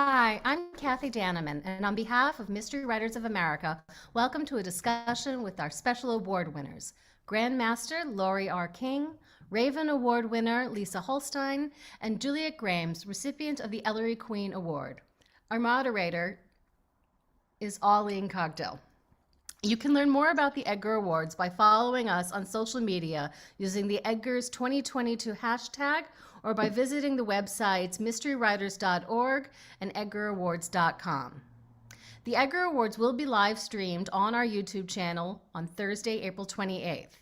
Hi, I'm Kathy Daneman, and on behalf of Mystery Writers of America, welcome to a discussion with our special award winners, Grandmaster Laurie R. King, Raven Award winner Lisa Holstein, and Juliet Grames, recipient of the Ellery Queen Award. Our moderator is Auline Cogdill. You can learn more about the Edgar Awards by following us on social media using the Edgar's 2022 hashtag or by visiting the websites mysterywriters.org and edgarawards.com. The Edgar Awards will be live streamed on our YouTube channel on Thursday, April 28th.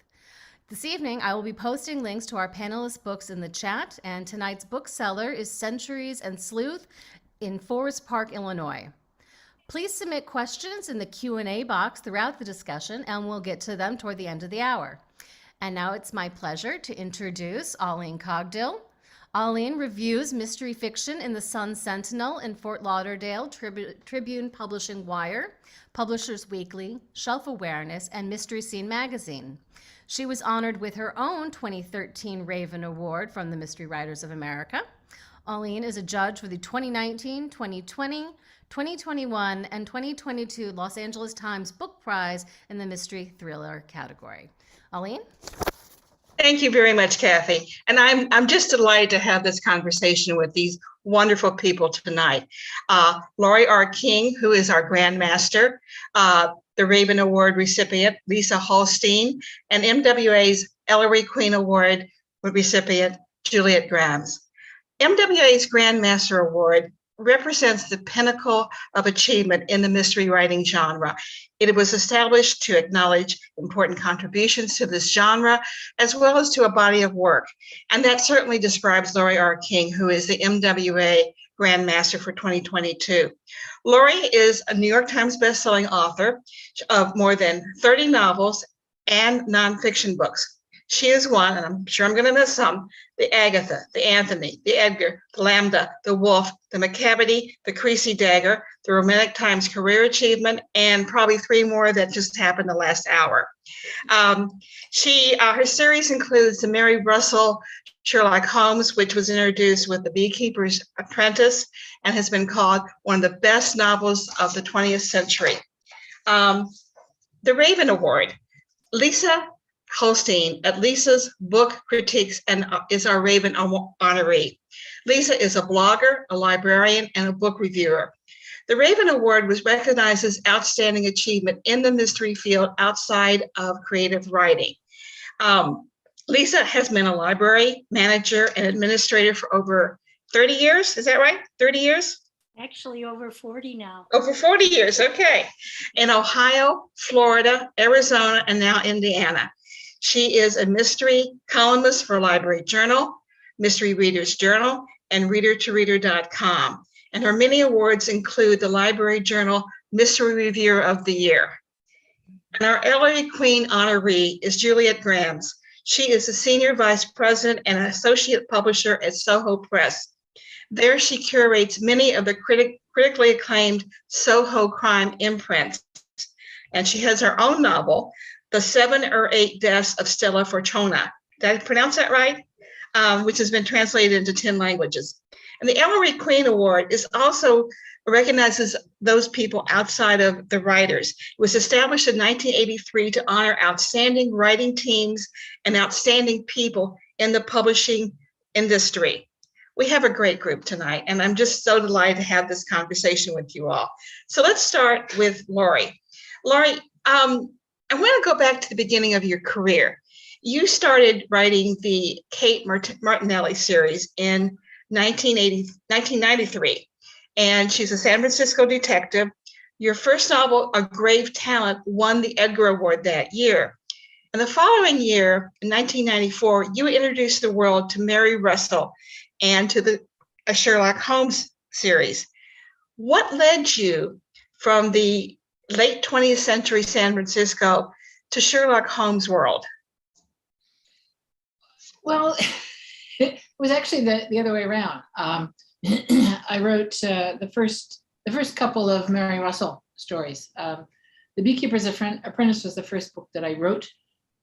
This evening, I will be posting links to our panelists' books in the chat, and tonight's bookseller is Centuries and Sleuth in Forest Park, Illinois. Please submit questions in the Q&A box throughout the discussion, and we'll get to them toward the end of the hour. And now it's my pleasure to introduce Auline Cogdill. Auline reviews mystery fiction in the Sun Sentinel and Fort Lauderdale Tribune Publishing Wire, Publishers Weekly, Shelf Awareness, and Mystery Scene magazine. She was honored with her own 2013 Raven Award from the Mystery Writers of America. Auline is a judge for the 2019, 2020, 2021, and 2022 Los Angeles Times Book Prize in the Mystery Thriller category. Auline? Thank you very much, Kathy. And I'm just delighted to have this conversation with these wonderful people tonight. Laurie R. King, who is our Grandmaster, the Raven Award recipient, Lisa Holstein, and MWA's Ellery Queen Award recipient, Juliet Grames. MWA's Grandmaster Award represents the pinnacle of achievement in the mystery writing genre. It was established to acknowledge important contributions to this genre, as well as to a body of work. And that certainly describes Laurie R. King, who is the MWA Grandmaster for 2022. Laurie is a New York Times bestselling author of more than 30 novels and nonfiction books. She is one, and I'm sure I'm going to miss some, the Agatha, the Anthony, the Edgar, the Lambda, the Wolf, the Macavity, the Creasy Dagger, the Romantic Times Career Achievement, and probably 3 more that just happened the last hour. Her series includes the Mary Russell Sherlock Holmes, which was introduced with The Beekeeper's Apprentice and has been called one of the best novels of the 20th century. The Raven Award, Lisa Holstein at Lisa's Book Critiques and is our Raven honoree. Lisa is a blogger, a librarian, and a book reviewer. The Raven Award was recognized as outstanding achievement in the mystery field outside of creative writing. Lisa has been a library manager and administrator for over 30 years. Is that right? 30 years? Actually, over 40 now. Over 40 years, okay. In Ohio, Florida, Arizona, and now Indiana. She is a mystery columnist for Library Journal, Mystery Readers Journal, and reader2reader.com. And her many awards include the Library Journal Mystery Reviewer of the Year. And our Ellery Queen honoree is Juliet Grames. She is a senior vice president and associate publisher at Soho Press. There she curates many of the critically acclaimed Soho crime imprints. And she has her own novel, The 7 or 8 Deaths of Stella Fortuna. Did I pronounce that right? Which has been translated into 10 languages. And the Ellery Queen Award is also recognizes those people outside of the writers. It was established in 1983 to honor outstanding writing teams and outstanding people in the publishing industry. We have a great group tonight, and I'm just so delighted to have this conversation with you all. So let's start with Laurie. Laurie, I want to go back to the beginning of your career. You started writing the Kate Martinelli series in 1993, and she's a San Francisco detective. Your first novel, A Grave Talent, won the Edgar Award that year. And the following year, in 1994, you introduced the world to Mary Russell and to the Sherlock Holmes series. What led you from the late 20th century San Francisco to Sherlock Holmes' world? Well, it was actually the other way around. I wrote the first couple of Mary Russell stories. The Beekeeper's Apprentice was the first book that I wrote.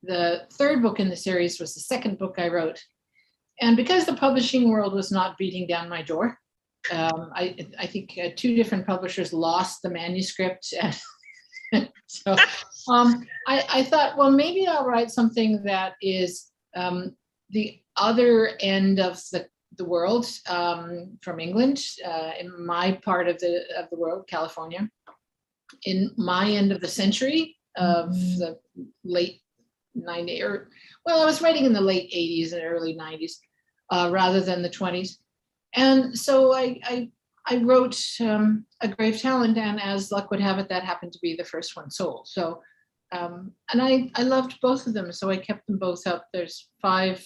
The third book in the series was the second book I wrote. And because the publishing world was not beating down my door, I think two different publishers lost the manuscript. So I thought, well, maybe I'll write something that is the other end of the world, from England, in my part of the world, California, in my end of the century of the late 90s, or well, I was writing in the late 80s and early 90s, rather than the 20s. And so I wrote A Grave Talent, and as luck would have it, that happened to be the first one sold. So, and I loved both of them, so I kept them both up. There's five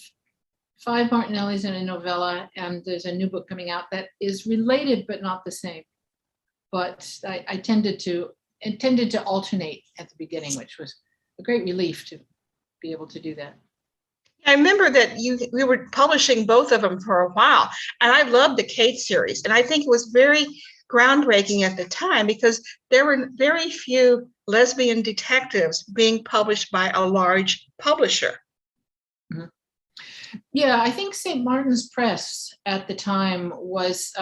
Martinellis in a novella, and there's a new book coming out that is related but not the same. But I tended to alternate at the beginning, which was a great relief to be able to do that. I remember that we were publishing both of them for a while, and I loved the Kate series, and I think it was very groundbreaking at the time because there were very few lesbian detectives being published by a large publisher. Mm-hmm. Yeah, I think St. Martin's Press at the time was,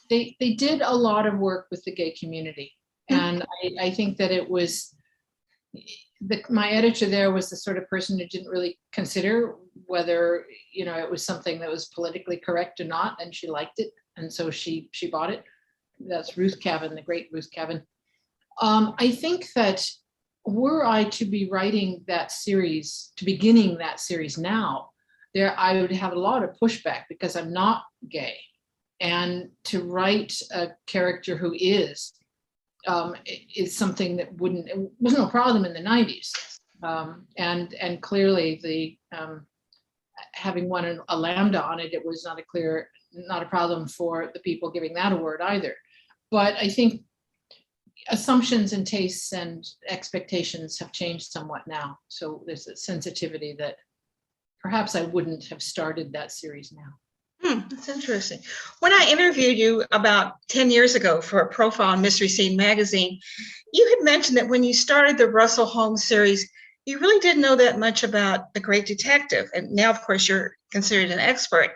they did a lot of work with the gay community. And I think that it was, my editor there was the sort of person who didn't really consider whether, it was something that was politically correct or not, and she liked it. And so she bought it. That's Ruth Cavan, the great Ruth Cavan. I think that were I to be writing that series, to beginning that series now, I would have a lot of pushback because I'm not gay. And to write a character who is something that was no problem in the 90s. And clearly the having won a Lambda on it, it was not a problem for the people giving that award either. But I think assumptions and tastes and expectations have changed somewhat now. So there's a sensitivity that perhaps I wouldn't have started that series now. That's interesting. When I interviewed you about 10 years ago for a profile in Mystery Scene magazine, you had mentioned that when you started the Russell Holmes series, you really didn't know that much about the great detective. And now, of course, you're considered an expert.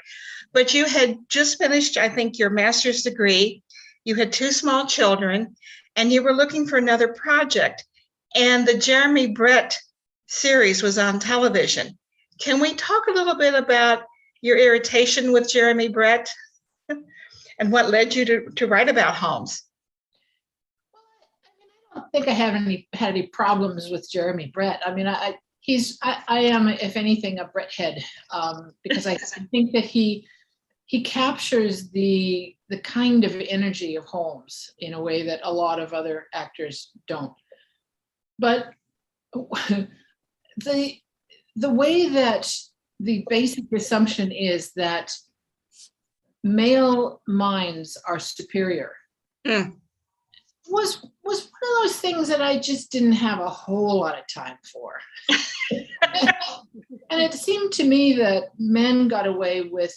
But you had just finished, I think, your master's degree. You had 2 small children, and you were looking for another project. And the Jeremy Brett series was on television. Can we talk a little bit about your irritation with Jeremy Brett and what led you to write about Holmes? I don't think I had any problems with Jeremy Brett. I mean, I am, if anything, a Brett head, because I think that he captures the kind of energy of Holmes in a way that a lot of other actors don't. But the way that the basic assumption is that male minds are superior was one of those things that I just didn't have a whole lot of time for. And it seemed to me that men got away with,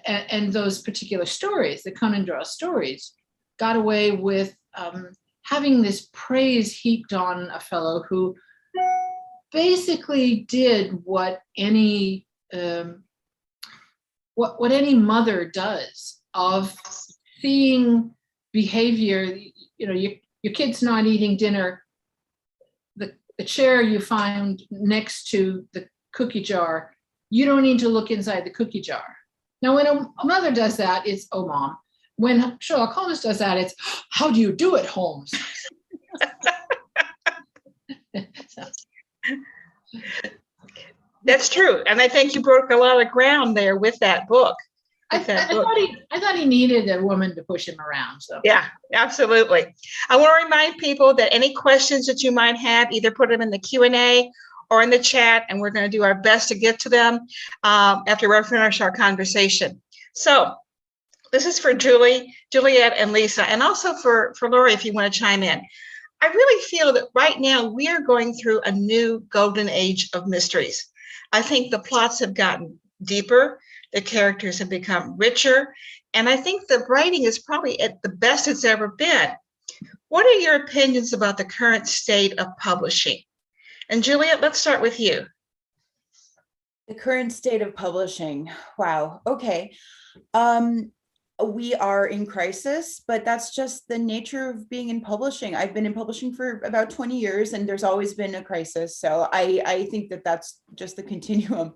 and those particular stories, the Conan Doyle stories, got away with having this praise heaped on a fellow who basically did what any mother does, of seeing behavior. Your kid's not eating dinner, the chair you find next to the cookie jar, you don't need to look inside the cookie jar. Now, when a mother does that, it's, oh, Mom. When Sherlock Holmes does that, it's, how do you do it, Holmes? That's true. And I think you broke a lot of ground there with that book. I thought he needed a woman to push him around. So yeah, absolutely. I want to remind people that any questions that you might have, either put them in the Q&A or in the chat, and we're going to do our best to get to them after we finish our conversation. So this is for Juliet, and Lisa, and also for Lori, if you want to chime in. I really feel that right now we are going through a new golden age of mysteries. I think the plots have gotten deeper, the characters have become richer, and I think the writing is probably at the best it's ever been. What are your opinions about the current state of publishing? And Juliet, let's start with you. The current state of publishing. Wow. Okay. we are in crisis, but that's just the nature of being in publishing. I've been in publishing for about 20 years and there's always been a crisis. So I think that that's just the continuum.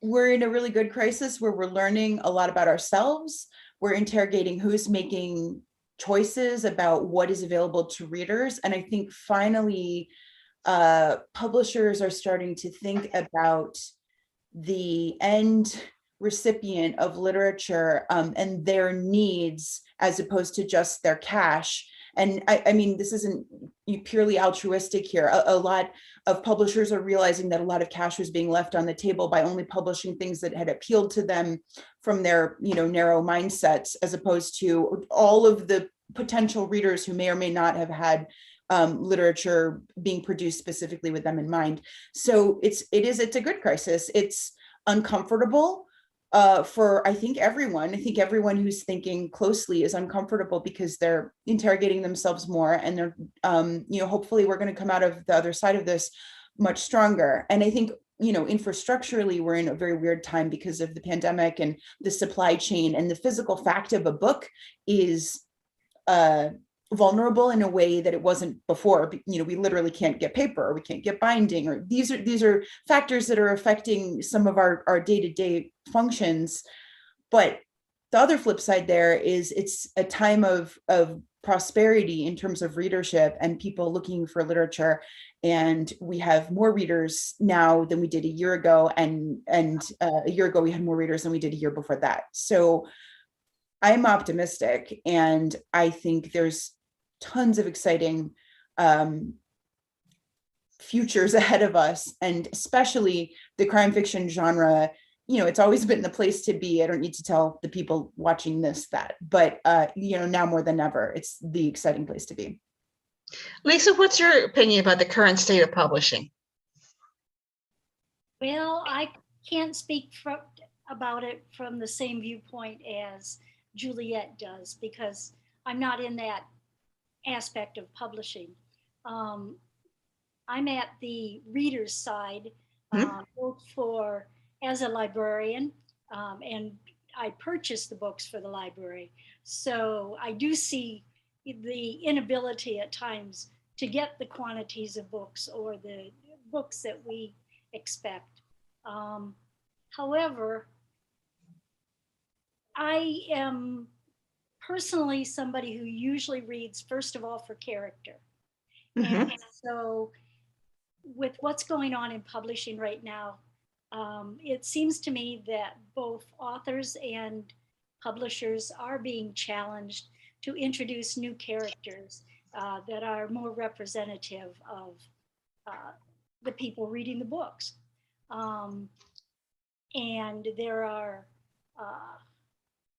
We're in a really good crisis where we're learning a lot about ourselves. We're interrogating who's making choices about what is available to readers. And I think finally, publishers are starting to think about the end recipient of literature and their needs as opposed to just their cash. And I mean, this isn't purely altruistic here. A lot of publishers are realizing that a lot of cash was being left on the table by only publishing things that had appealed to them from their, narrow mindsets, as opposed to all of the potential readers who may or may not have had literature being produced specifically with them in mind. So it's a good crisis. It's uncomfortable for I think everyone. I think everyone who's thinking closely is uncomfortable because they're interrogating themselves more, and they're hopefully we're going to come out of the other side of this much stronger. And I think infrastructurally we're in a very weird time because of the pandemic and the supply chain, and the physical fact of a book is vulnerable in a way that it wasn't before. We literally can't get paper, or we can't get binding, or these are factors that are affecting some of our day-to-day functions. But the other flip side there is it's a time of prosperity in terms of readership and people looking for literature. And we have more readers now than we did a year ago. And a year ago, we had more readers than we did a year before that. So I'm optimistic, and I think there's tons of exciting futures ahead of us, and especially the crime fiction genre. It's always been the place to be. I don't need to tell the people watching this that, but now more than ever, it's the exciting place to be. Lisa, what's your opinion about the current state of publishing? Well, I can't speak about it from the same viewpoint as Juliet does, because I'm not in that aspect of publishing. I'm at the reader's side, both as a librarian, and I purchase the books for the library. So I do see the inability at times to get the quantities of books or the books that we expect. However, I am personally somebody who usually reads, first of all, for character. Mm-hmm. And so with what's going on in publishing right now, it seems to me that both authors and publishers are being challenged to introduce new characters that are more representative of the people reading the books. And there are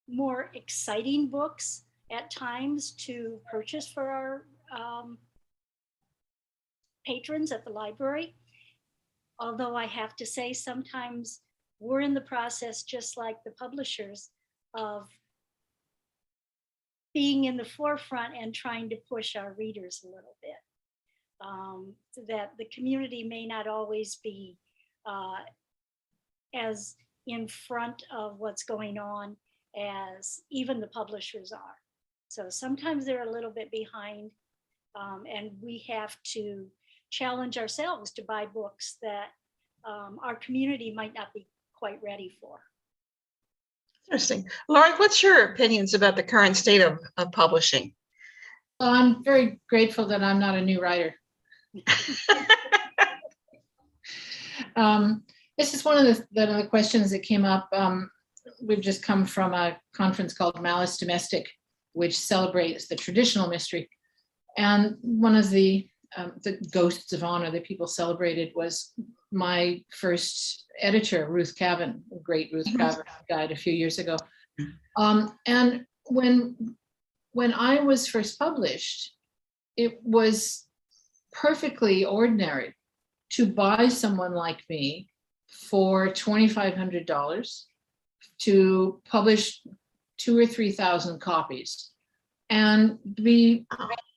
more exciting books at times to purchase for our patrons at the library. Although I have to say, sometimes we're in the process, just like the publishers, of being in the forefront and trying to push our readers a little bit. So that the community may not always be as in front of what's going on as even the publishers are. So sometimes they're a little bit behind, and we have to challenge ourselves to buy books that our community might not be quite ready for. Interesting. Laurie, what's your opinions about the current state of publishing? Well, I'm very grateful that I'm not a new writer. This is one of the questions that came up. We've just come from a conference called Malice Domestic, which celebrates the traditional mystery. And one of the ghosts of honor that people celebrated was my first editor, Ruth Cavan, the great Ruth Cavan, died a few years ago. And when I was first published, it was perfectly ordinary to buy someone like me for $2,500 to publish 2,000 or 3,000 copies, and be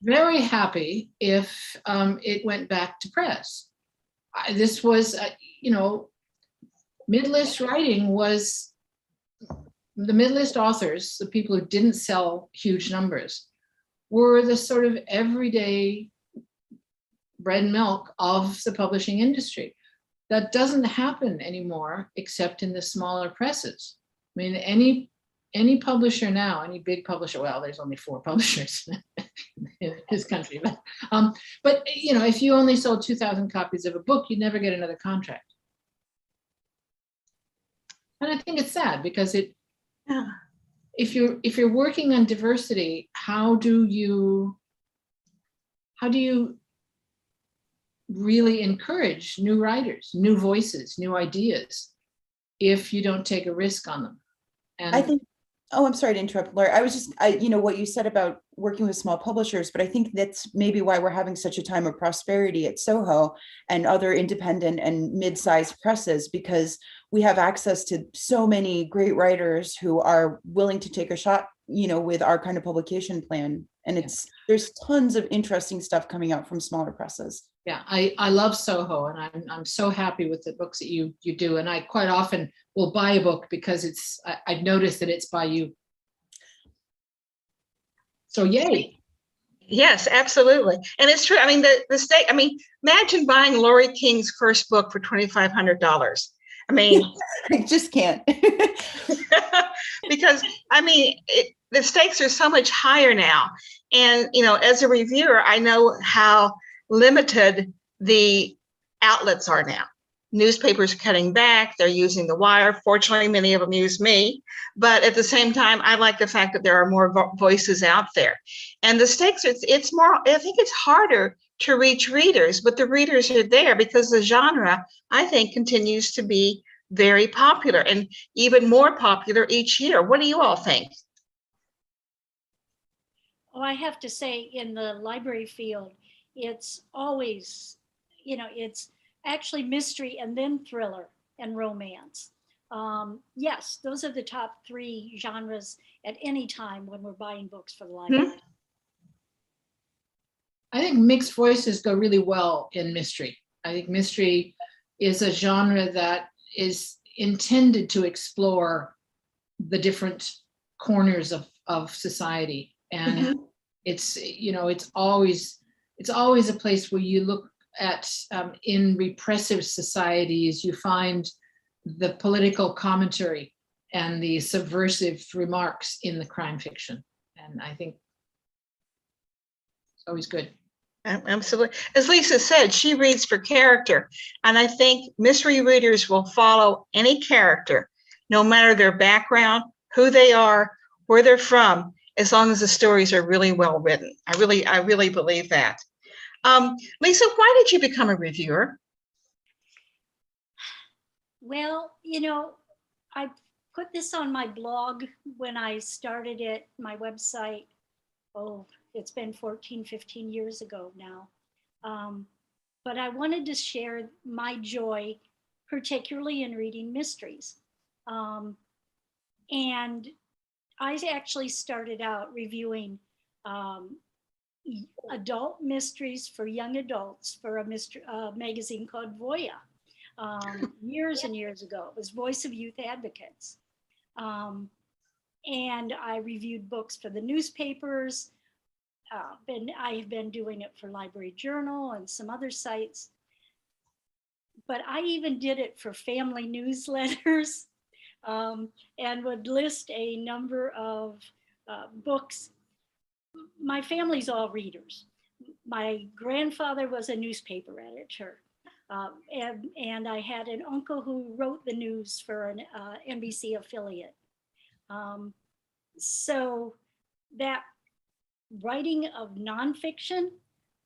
very happy if it went back to press. This was, midlist writing was the mid-list authors, the people who didn't sell huge numbers, were the sort of everyday bread and milk of the publishing industry. That doesn't happen anymore, except in the smaller presses. I mean, any publisher now, any big publisher, well, there's only 4 publishers in this country, but you know, if you only sold 2,000 copies of a book, you'd never get another contract. And I think it's sad because if you're working on diversity, how do you really encourage new writers, new voices, new ideas, if you don't take a risk on them? And I think, oh, I'm sorry to interrupt, Laura. I was just, you know, what you said about working with small publishers, but I think that's maybe why we're having such a time of prosperity at Soho and other independent and mid-sized presses, because we have access to so many great writers who are willing to take a shot, you know, with our kind of publication plan. And there's tons of interesting stuff coming out from smaller presses. yeah, I love Soho, and I'm so happy with the books that you do. And I quite often will buy a book because I've noticed that it's by you. So yay. Yes, absolutely. And it's true. I mean, the stake, I mean, imagine buying Laurie King's first book for $2,500. I mean, I just can't. because I mean, the stakes are so much higher now. And, you know, as a reviewer, I know how limited the outlets are now. Newspapers cutting back, they're using the wire. Fortunately, many of them use me. But at the same time, I like the fact that there are more voices out there. And the stakes, it's more, I think it's harder to reach readers, but the readers are there because the genre, I think, continues to be very popular and even more popular each year. What do you all think? Oh, I have to say, in the library field, it's always, you know, it's actually mystery and then thriller and romance. Yes, those are the top 3 genres at any time when we're buying books for the library. I think mixed voices go really well in mystery. I think mystery is a genre that is intended to explore the different corners of society. And it's, you know, it's always a place where you look at, in repressive societies, you find the political commentary and the subversive remarks in the crime fiction. And I think it's always good. Absolutely. As Lisa said, she reads for character. And I think mystery readers will follow any character, no matter their background, who they are, where they're from, as long as the stories are really well written. I really believe that. Lisa, why did you become a reviewer? Well, you know, I put this on my blog when I started it, my website. Oh, it's been 14, 15 years ago now. But I wanted to share my joy, particularly in reading mysteries. And I actually started out reviewing adult mysteries for young adults for a magazine called Voya years and years ago. It was Voice of Youth Advocates. And I reviewed books for the newspapers. I have been doing it for Library Journal and some other sites. But I even did it for family newsletters and would list a number of books. My family's all readers. My grandfather was a newspaper editor. And I had an uncle who wrote the news for an NBC affiliate. So that writing of nonfiction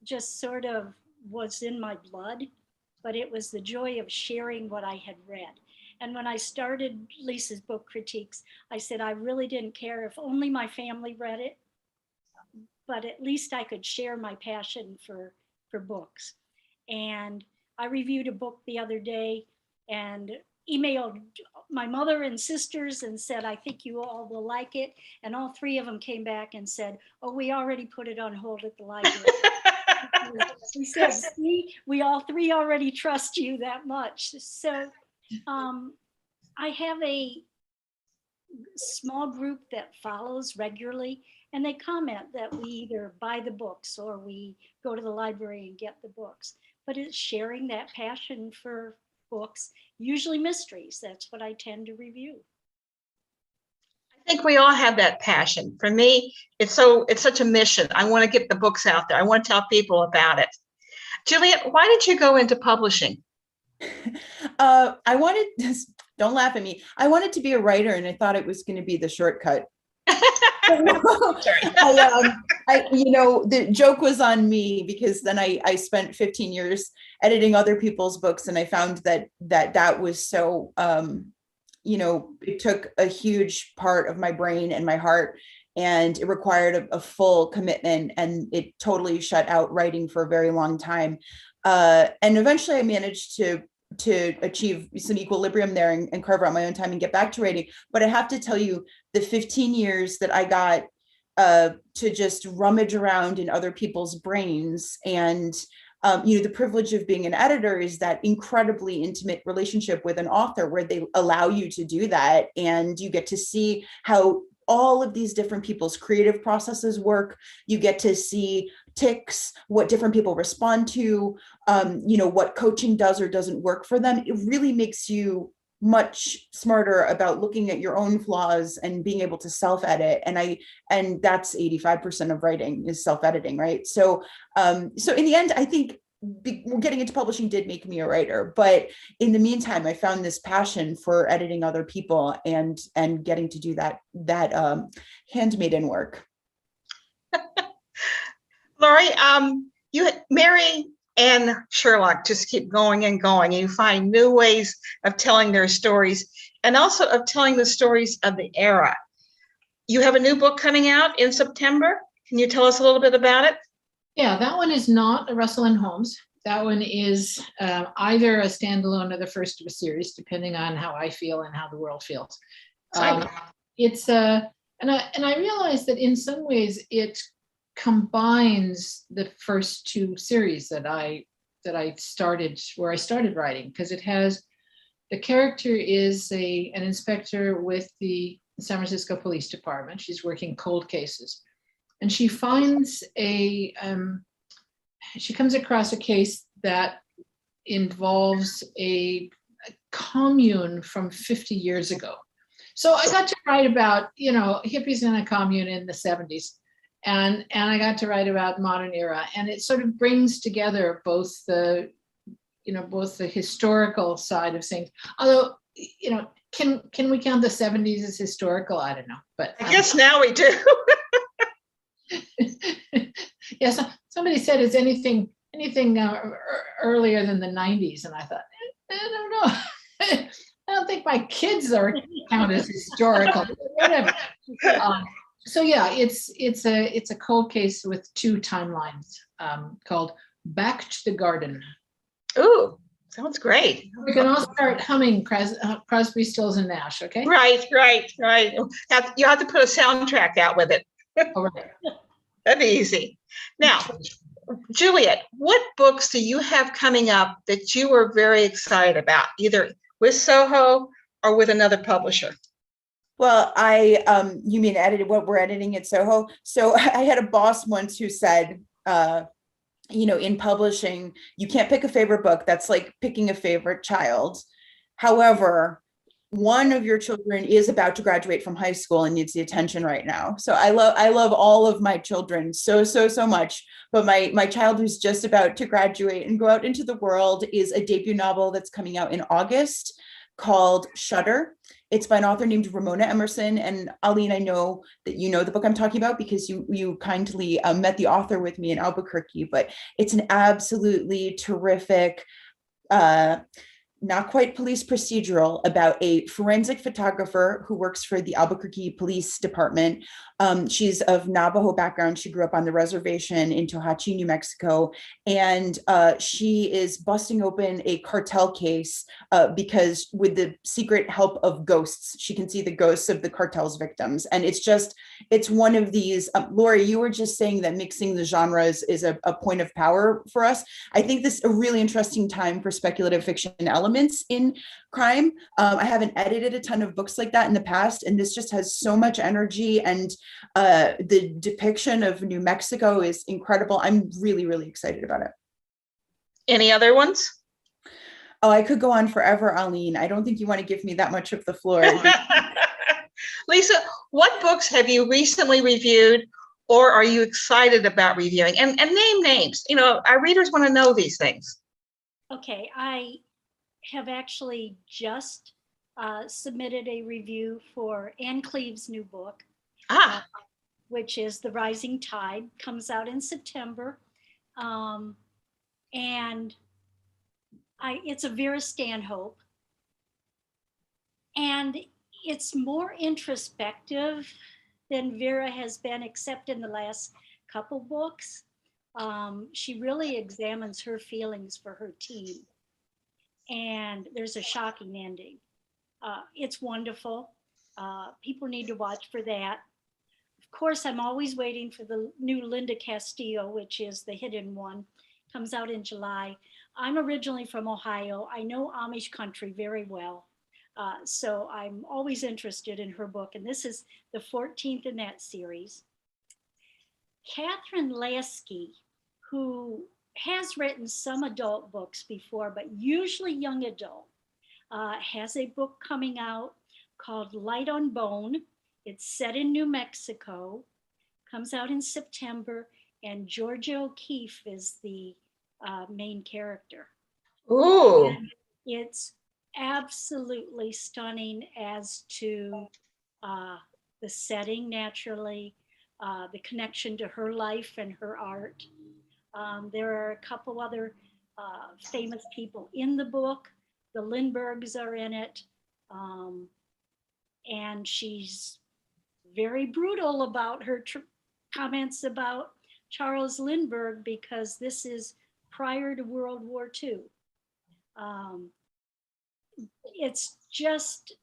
just sort of was in my blood, but it was the joy of sharing what I had read. And when I started Lisa's book critiques, I said I really didn't care if only my family read it, but at least I could share my passion for books. And I reviewed a book the other day and emailed my mother and sisters and said, I think you all will like it. And all 3 of them came back and said, oh, we already put it on hold at the library. We said, see, we all 3 already trust you that much. So I have a small group that follows regularly, and they comment that we either buy the books or we go to the library and get the books. But it's sharing that passion for books, usually mysteries. That's what I tend to review. I think we all have that passion. For me, it's such a mission. I want to get the books out there. I want to tell people about it. Juliet, why did you go into publishing? I wanted, don't laugh at me. I wanted to be a writer, and I thought it was going to be the shortcut. The joke was on me, because then I spent 15 years editing other people's books, and I found that was so, it took a huge part of my brain and my heart, and it required a full commitment, and it totally shut out writing for a very long time. And eventually I managed to achieve some equilibrium there and carve out my own time and get back to writing. But I have to tell you, the 15 years that I got to just rummage around in other people's brains, and the privilege of being an editor is that incredibly intimate relationship with an author where they allow you to do that, and you get to see how all of these different people's creative processes work. You get to see tics, what different people respond to, what coaching does or doesn't work for them. It really makes you much smarter about looking at your own flaws and being able to self-edit. And that's 85% of writing is self-editing, right? So in the end, I think getting into publishing did make me a writer, but in the meantime, I found this passion for editing other people and getting to do that handmaiden work. Laurie, Mary and Sherlock just keep going and going. You find new ways of telling their stories, and also of telling the stories of the era. You have a new book coming out in September. Can you tell us a little bit about it? Yeah, that one is not a Russell and Holmes. That one is either a standalone or the first of a series, depending on how I feel and how the world feels. It's and I realize that in some ways it combines the first two series that I started, where I started writing, because it has, the character is an inspector with the San Francisco Police Department. She's working cold cases, and she finds she comes across a case that involves a commune from 50 years ago. So I got to write about, hippies in a commune in the 70s. And I got to write about modern era, and it sort of brings together both the historical side of things. Although, can we count the 70s as historical? I don't know, but I guess now we do. Yes, somebody said, is anything earlier than the 90s? And I thought, I don't know. I don't think my kids are count as historical. Whatever. So yeah, it's a cold case with two timelines called Back to the Garden. Ooh, sounds great. We can all start humming Crosby, Stills, and Nash, okay? Right. You have to put a soundtrack out with it. All right. That'd be easy. Now, Juliet, what books do you have coming up that you are very excited about, either with Soho or with another publisher? Well, you mean what we're editing at Soho? So I had a boss once who said, in publishing, you can't pick a favorite book. That's like picking a favorite child. However, one of your children is about to graduate from high school and needs the attention right now. So I love all of my children so much. But my child who's just about to graduate and go out into the world is a debut novel that's coming out in August called Shudder. It's by an author named Ramona Emerson. And Aline, I know that you know the book I'm talking about because you kindly met the author with me in Albuquerque, but it's an absolutely terrific, not quite police procedural about a forensic photographer who works for the Albuquerque Police Department. She's of Navajo background. She grew up on the reservation in Tohatchi, New Mexico. And she is busting open a cartel case because with the secret help of ghosts, she can see the ghosts of the cartel's victims. And it's one of these, Lori, you were just saying that mixing the genres is a point of power for us. I think this is a really interesting time for speculative fiction elements. elements in crime. I haven't edited a ton of books like that in the past, and this just has so much energy, and the depiction of New Mexico is incredible. I'm really, really excited about it. Any other ones? Oh, I could go on forever, Aline. I don't think you want to give me that much of the floor. Lisa, what books have you recently reviewed or are you excited about reviewing? And name names. You know, our readers want to know these things. Okay, I have actually just submitted a review for Anne Cleave's new book, which is The Rising Tide, comes out in September. And it's a Vera Stanhope. And it's more introspective than Vera has been, except in the last couple books. She really examines her feelings for her team. And there's a shocking ending. It's wonderful. People need to watch for that. Of course, I'm always waiting for the new Linda Castillo, which is The Hidden One. Comes out in July. I'm originally from Ohio. I know Amish country very well. So I'm always interested in her book. And this is the 14th in that series. Catherine Lasky, who has written some adult books before, but usually young adult, has a book coming out called Light on Bone. It's set in New Mexico, comes out in September, and Georgia O'Keeffe is the main character. Ooh. And it's absolutely stunning as to the setting, naturally, the connection to her life and her art. There are a couple other famous people in the book. The Lindberghs are in it. And she's very brutal about her comments about Charles Lindbergh, because this is prior to World War II. It's just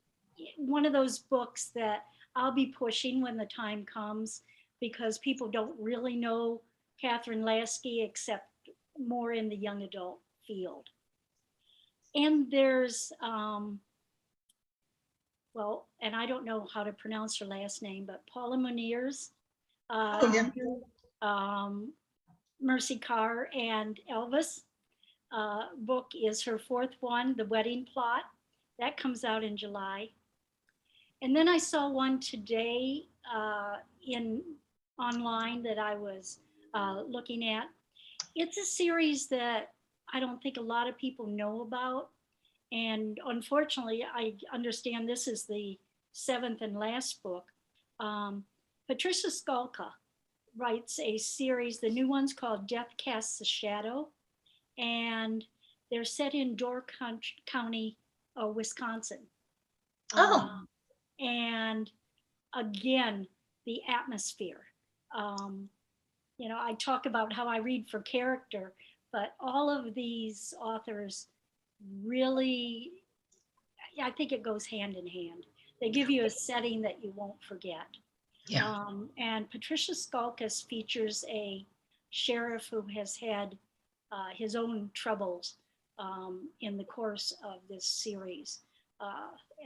one of those books that I'll be pushing when the time comes, because people don't really know Catherine Lasky except more in the young adult field. And there's, well, and I don't know how to pronounce her last name, but Paula Munir's Mercy Carr and Elvis book is her fourth one, The Wedding Plot. That comes out in July. And then I saw one today online that I was looking at. It's a series that I don't think a lot of people know about. And unfortunately, I understand this is the 7th and last book. Patricia Skalka writes a series, the new one's called Death Casts a Shadow. And they're set in Door County, Wisconsin. And again, the atmosphere. You know, I talk about how I read for character, but all of these authors really, I think it goes hand in hand. They give you a setting that you won't forget. Yeah. And Patricia Skalkas features a sheriff who has had his own troubles in the course of this series.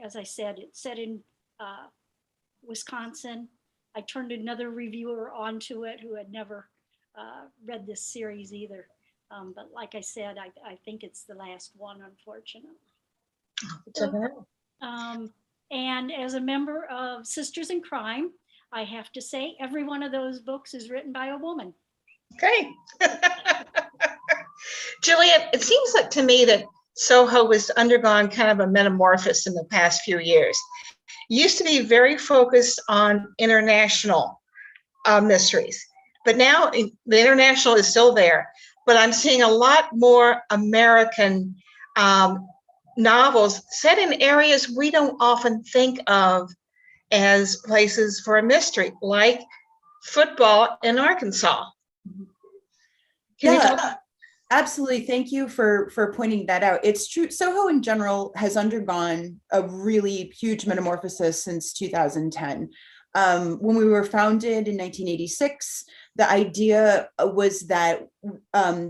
As I said, it's set in Wisconsin. I turned another reviewer onto it who had never read this series either. But like I said, I think it's the last one, unfortunately. And as a member of Sisters in Crime, I have to say every one of those books is written by a woman. Okay. Juliet, it seems like to me that Soho has undergone kind of a metamorphosis in the past few years. Used to be very focused on international mysteries, but now the international is still there, but I'm seeing a lot more American novels set in areas we don't often think of as places for a mystery, like football in Arkansas. Yeah, absolutely. Thank you for pointing that out. It's true. Soho in general has undergone a really huge metamorphosis since 2010. When we were founded in 1986, the idea was that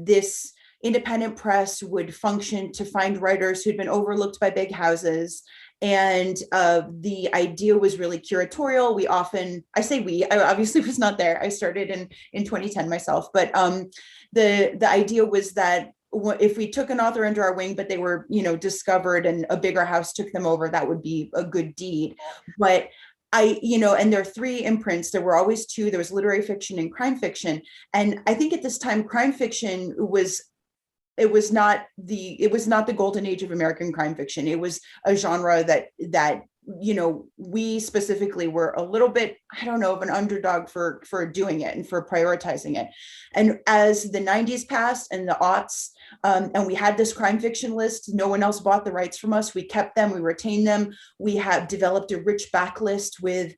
this independent press would function to find writers who'd been overlooked by big houses. And the idea was really curatorial. I obviously was not there. I started in 2010 myself, but the idea was that if we took an author under our wing, but they were, discovered and a bigger house took them over, that would be a good deed. But and there are 3 imprints. There were always 2. There was literary fiction and crime fiction. And I think at this time, crime fiction was not the golden age of American crime fiction. It was a genre that we specifically were a little bit, I don't know, of an underdog for doing it and for prioritizing it. And as the 90s passed and the aughts, and we had this crime fiction list, no one else bought the rights from us. We kept them, we retained them. We have developed a rich backlist with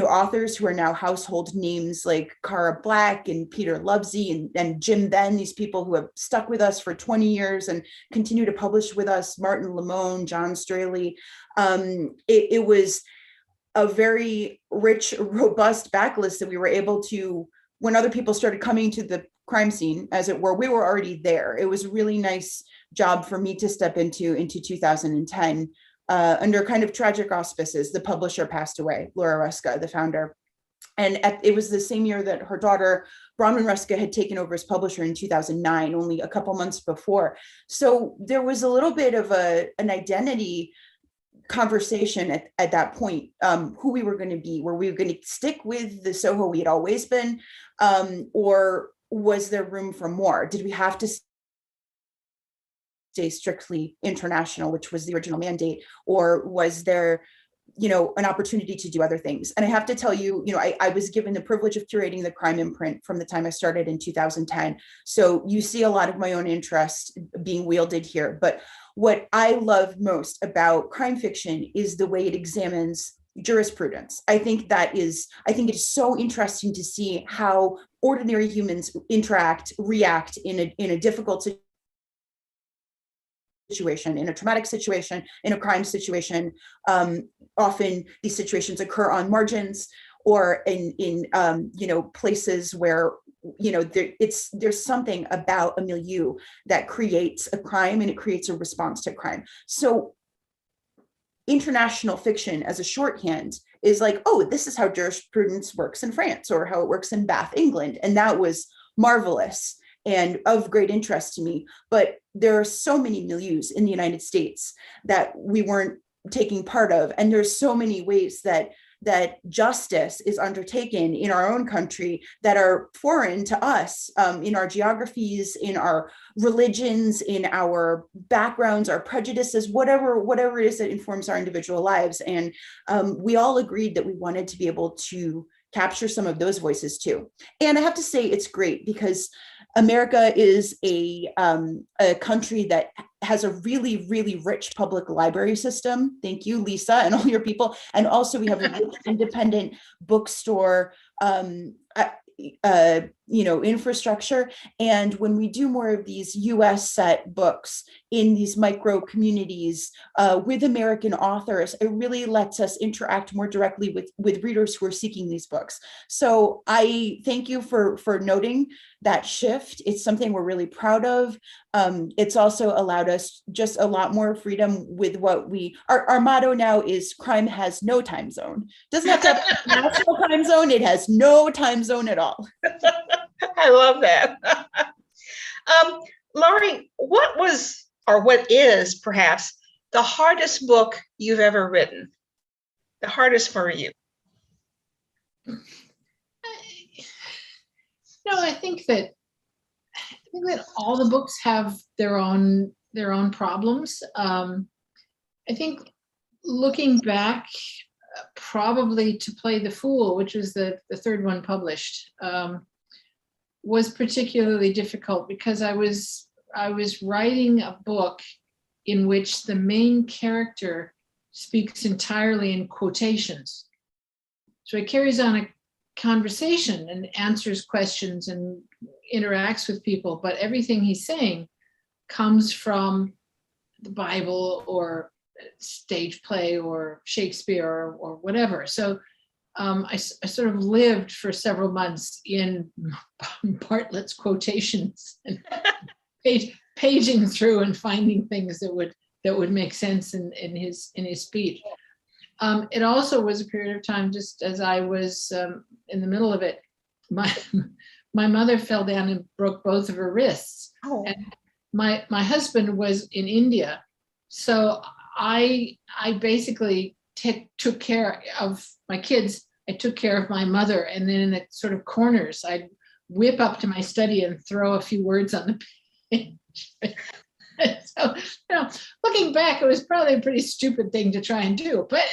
authors who are now household names like Cara Black and Peter Lovesey and Jim Benn, these people who have stuck with us for 20 years and continue to publish with us, Martin Lamone, John Straley. It was a very rich, robust backlist that we were able to, when other people started coming to the crime scene, as it were, we were already there. It was a really nice job for me to step into 2010. Under kind of tragic auspices. The publisher passed away, Laura Ruska, the founder. And it was the same year that her daughter, Bronwyn Ruska, had taken over as publisher in 2009, only a couple months before. So there was a little bit of an identity conversation at that point, who we were going to be. Were we going to stick with the Soho we had always been? Or was there room for more? Did we have to stay strictly international, which was the original mandate, or was there an opportunity to do other things? And I have to tell you, I was given the privilege of curating the crime imprint from the time I started in 2010. So you see a lot of my own interest being wielded here. But what I love most about crime fiction is the way it examines jurisprudence. I think it is so interesting to see how ordinary humans react in a difficult situation, in a traumatic situation, in a crime situation. Often these situations occur on margins or in places where there's something about a milieu that creates a crime and it creates a response to crime. So international fiction as a shorthand is like, oh, this is how jurisprudence works in France or how it works in Bath, England. And that was marvelous and of great interest to me. But there are so many milieus in the United States that we weren't taking part of. And there's so many ways that justice is undertaken in our own country that are foreign to us, in our geographies, in our religions, in our backgrounds, our prejudices, whatever it is that informs our individual lives. And we all agreed that we wanted to be able to capture some of those voices too. And I have to say it's great because America is a country that has a really, really rich public library system. Thank you, Lisa, and all your people. And also we have a rich independent bookstore infrastructure. And when we do more of these US set books in these micro communities with American authors, it really lets us interact more directly with readers who are seeking these books. So I thank you for noting that shift. It's something we're really proud of. It's also allowed us just a lot more freedom with what our motto now is crime has no time zone. Doesn't have to have a national time zone. It has no time zone at all. I love that. Laurie, what was, or what is perhaps the hardest book you've ever written? The hardest for you? I think that all the books have their own problems. I think looking back, probably To Play the Fool, which was the third one published, was particularly difficult because I was writing a book in which the main character speaks entirely in quotations. So he carries on a conversation and answers questions and interacts with people, but everything he's saying comes from the Bible or stage play or Shakespeare or whatever. So I sort of lived for several months in Bartlett's quotations and paging through and finding things that would make sense in his speech. It also was a period of time, just as I was in the middle of it, my mother fell down and broke both of her wrists. Oh. And my husband was in India, so I basically took care of my kids. I took care of my mother, and then in the sort of corners, I'd whip up to my study and throw a few words on the page. So, looking back, it was probably a pretty stupid thing to try and do, but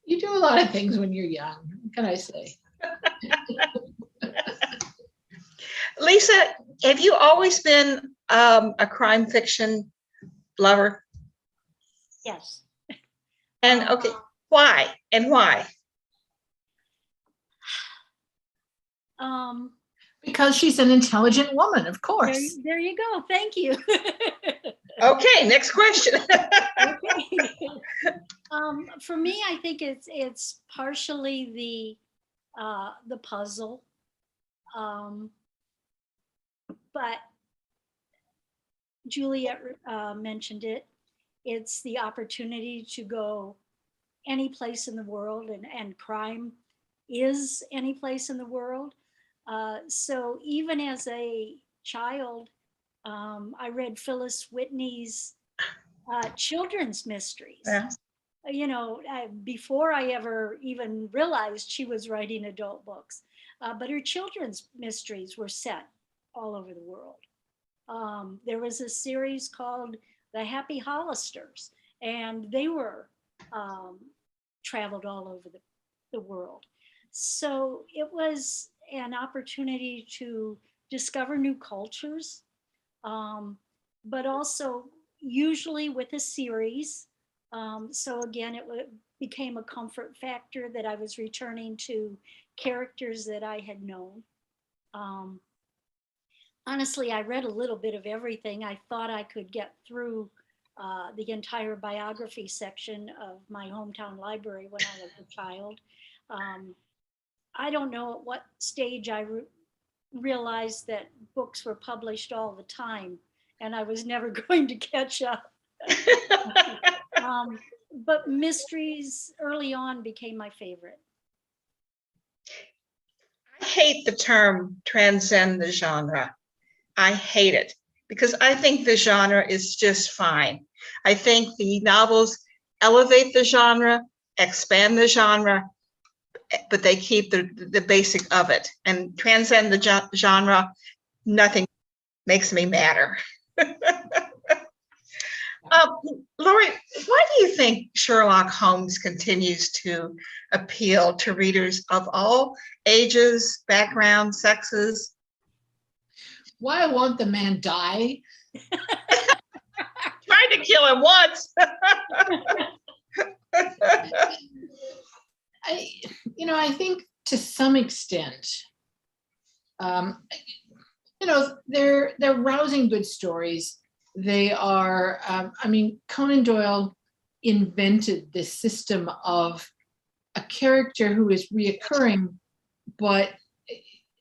you do a lot of things when you're young. What can I say? Lisa, have you always been a crime fiction lover? Yes. And okay, why and why? Because she's an intelligent woman, of course. There you go. Thank you. Okay, next question. Okay. For me, I think it's partially the puzzle, but Juliet mentioned it. It's the opportunity to go any place in the world, and crime is any place in the world. So even as a child, I read Phyllis Whitney's children's mysteries. Yeah. Before I ever even realized she was writing adult books, but her children's mysteries were set all over the world. There was a series called The Happy Hollisters, and they were traveled all over the world. So it was an opportunity to discover new cultures, but also usually with a series. So again, it became a comfort factor that I was returning to characters that I had known. Honestly, I read a little bit of everything. I thought I could get through the entire biography section of my hometown library when I was a child. I don't know at what stage I realized that books were published all the time, and I was never going to catch up. But mysteries early on became my favorite. I hate the term transcend the genre. I hate it because I think the genre is just fine. I think the novels elevate the genre, expand the genre, but they keep the basic of it. And transcend the genre, nothing makes me madder. Lori, why do you think Sherlock Holmes continues to appeal to readers of all ages, backgrounds, sexes? Why won't the man die? Tried to kill him once. I think to some extent, they're rousing good stories. They are, Conan Doyle invented this system of a character who is reoccurring, but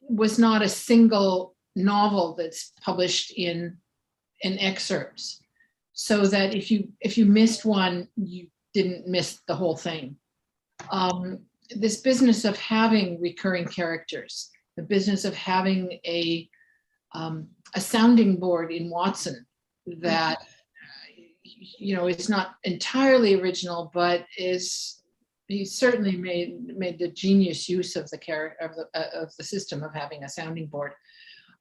was not a single novel that's published in excerpts, so that if you missed one, you didn't miss the whole thing. This business of having recurring characters, the business of having a sounding board in Watson that is not entirely original, but he certainly made the genius use of the system of having a sounding board.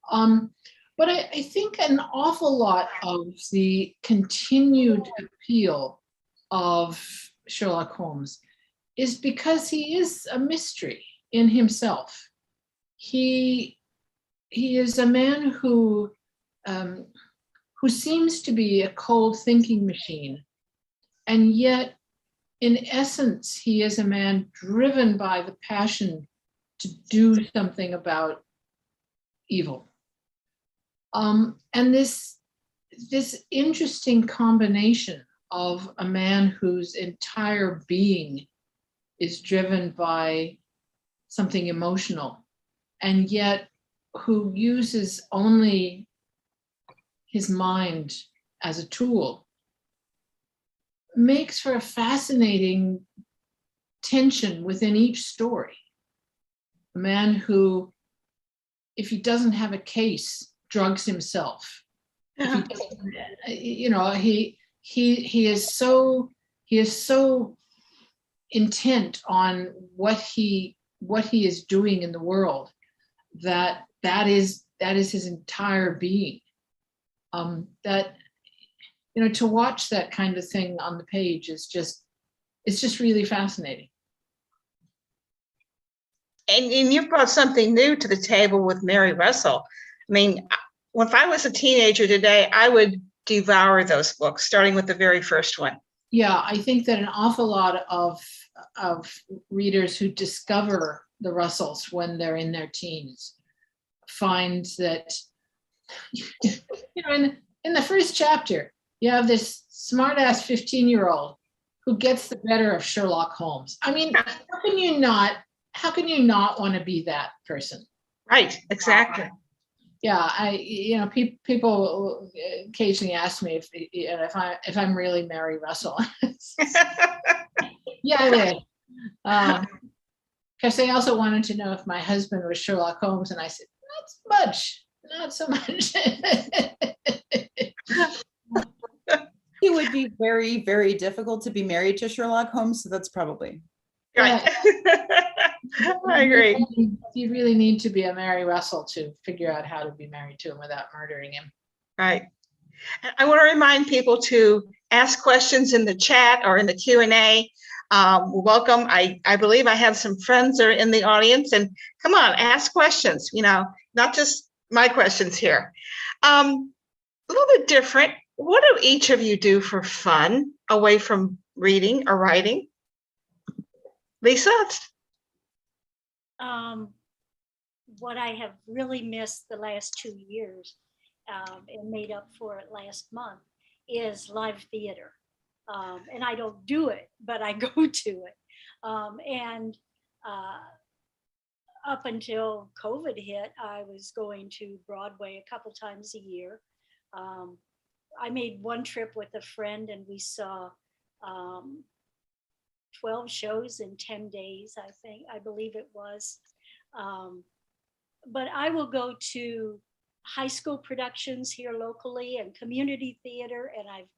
But I think an awful lot of the continued appeal of Sherlock Holmes is because he is a mystery in himself. He is a man who seems to be a cold thinking machine, and yet in essence he is a man driven by the passion to do something about evil. And this interesting combination of a man whose entire being is driven by something emotional, and yet who uses only his mind as a tool makes for a fascinating tension within each story. A man who, if he doesn't have a case, drugs himself. If he doesn't, you know, he is so intent on what he is doing in the world that is his entire being. That, you know, to watch that kind of thing on the page is just, it's just really fascinating. And you brought something new to the table with Mary Russell. I mean, if I was a teenager today, I would devour those books, starting with the very first one. Yeah, I think that an awful lot of readers who discover the Russells when they're in their teens find that, you know, in the first chapter, you have this smart-ass 15-year-old who gets the better of Sherlock Holmes. I mean, how can you not want to be that person? Right, exactly. Yeah, you know, people occasionally ask me if I'm really Mary Russell. Yeah, I would. Because they also wanted to know if my husband was Sherlock Holmes, and I said, not so much. It would be very, very difficult to be married to Sherlock Holmes, so that's probably. Right. I agree. You really need to be a Mary Russell to figure out how to be married to him without murdering him. Right. I want to remind people to ask questions in the chat or in the Q&A. Welcome. I believe I have some friends that are in the audience, and come on, ask questions, you know, not just my questions here. A little bit different. What do each of you do for fun away from reading or writing? Lisa? What I have really missed the last 2 years and made up for it last month is live theater. And I don't do it, but I go to it. Up until COVID hit, I was going to Broadway a couple times a year. I made one trip with a friend and we saw 12 shows in 10 days, I believe it was. But I will go to high school productions here locally and community theater, and I've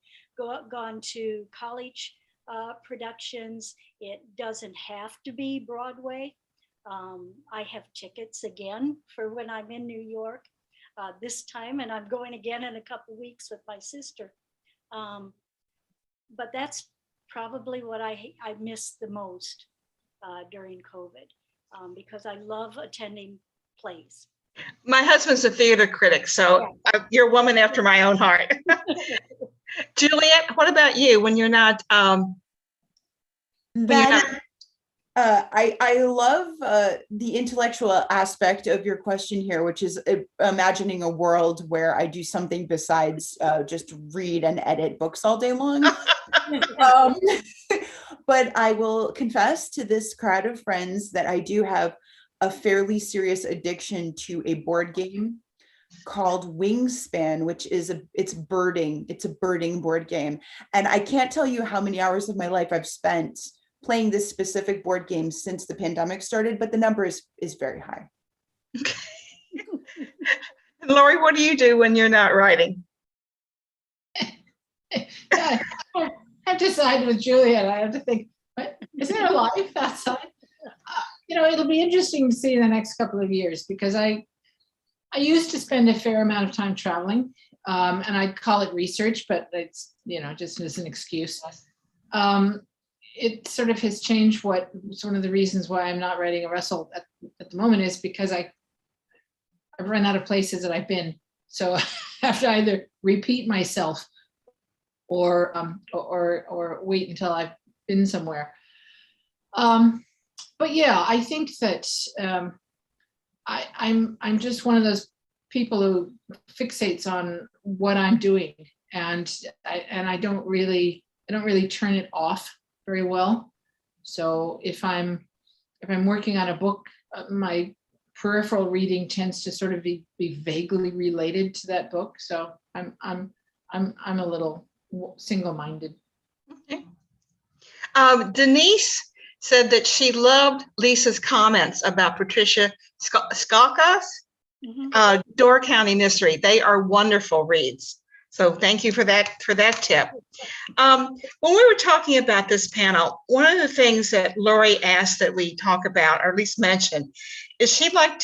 gone to college productions. It doesn't have to be Broadway. I have tickets again for when I'm in New York this time, and I'm going again in a couple weeks with my sister. But that's probably what I missed the most during COVID, because I love attending plays. My husband's a theater critic, so Yeah. you're a woman after my own heart. Juliet, what about you when you're not? I love the intellectual aspect of your question here, which is imagining a world where I do something besides just read and edit books all day long. But I will confess to this crowd of friends that I do have a fairly serious addiction to a board game called Wingspan, which is it's birding. It's a birding board game. And I can't tell you how many hours of my life I've spent playing this specific board game since the pandemic started, but the number is very high. Lori, what do you do when you're not writing? Yeah, I have to side with Juliet. I have to think, is there a life outside? You know, it'll be interesting to see in the next couple of years, because I used to spend a fair amount of time traveling, and I call it research, but it's, you know, just as an excuse. It sort of has changed. It's one of the reasons why I'm not writing a Russell at the moment is because I've run out of places that I've been. So I have to either repeat myself or wait until I've been somewhere. But yeah, I think that I'm just one of those people who fixates on what I'm doing, and I don't really turn it off very well. So if I'm working on a book, my peripheral reading tends to sort of be vaguely related to that book. So I'm a little single-minded. Okay. Denise said that she loved Lisa's comments about Patricia Skalka's Mhm. Door County Mystery. They are wonderful reads. So thank you for that tip. When we were talking about this panel, one of the things that Lori asked that we talk about, or at least mention, is she'd like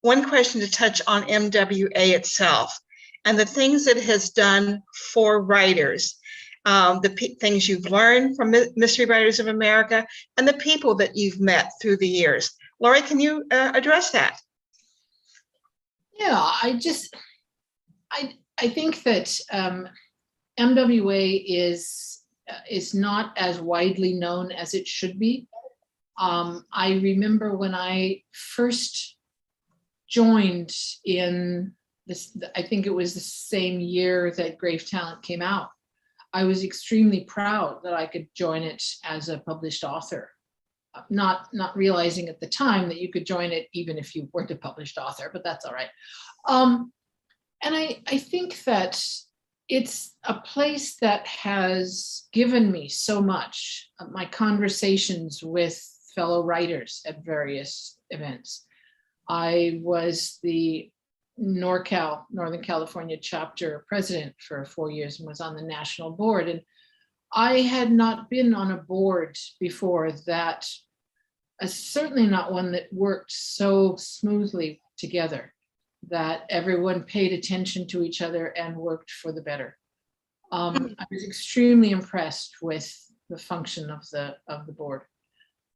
one question to touch on MWA itself and the things it has done for writers, the things you've learned from Mystery Writers of America, and the people that you've met through the years. Lori, can you address that? Yeah, I think that MWA is not as widely known as it should be. I remember when I first joined in this, I think it was the same year that Grave Talent came out. I was extremely proud that I could join it as a published author. Not realizing at the time that you could join it even if you weren't a published author, but that's all right. And I think that it's a place that has given me so much. My conversations with fellow writers at various events. I was the NorCal, Northern California chapter president for 4 years and was on the national board. And I had not been on a board before that, certainly not one that worked so smoothly together, that everyone paid attention to each other and worked for the better. I was extremely impressed with the function of the board,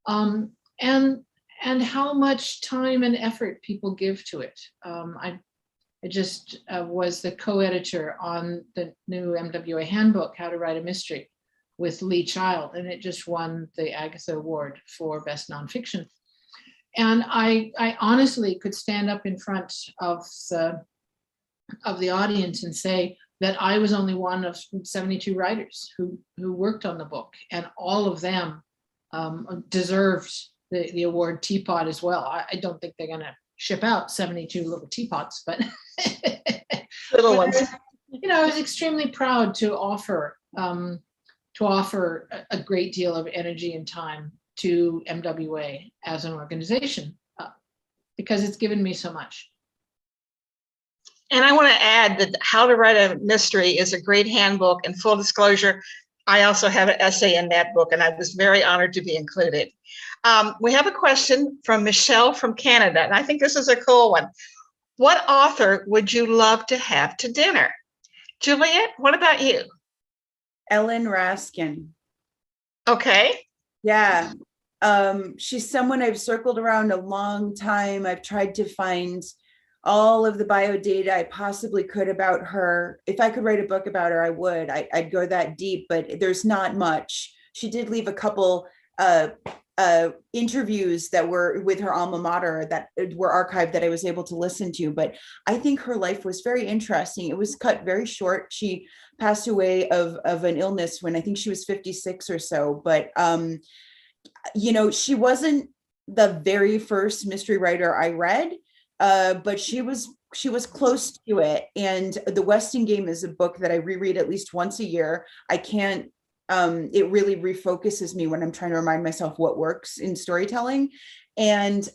and how much time and effort people give to it. I just was the co-editor on the new MWA handbook, How to Write a Mystery, with Lee Child, and it just won the Agatha Award for Best Nonfiction. And I honestly could stand up in front of the audience and say that I was only one of 72 writers who worked on the book, and all of them deserved the award teapot as well. I don't think they're gonna ship out 72 little teapots, but Little ones. You know, I was extremely proud to offer a great deal of energy and time to MWA as an organization, because it's given me so much. And I want to add that How to Write a Mystery is a great handbook, and full disclosure, I also have an essay in that book, and I was very honored to be included. We have a question from Michelle from Canada, and I think this is a cool one. What author would you love to have to dinner? Juliet, what about you? Ellen Raskin. Okay. Yeah. She's someone I've circled around a long time. I've tried to find all of the bio data I possibly could about her. If I could write a book about her, I would. I'd go that deep, but there's not much. She did leave a couple interviews that were with her alma mater that were archived that I was able to listen to, but I think her life was very interesting. It was cut very short. She passed away of an illness when I think she was 56 or so, but you know, she wasn't the very first mystery writer I read, but she was close to it. And The Westing Game is a book that I reread at least once a year. I can't, it really refocuses me when I'm trying to remind myself what works in storytelling. And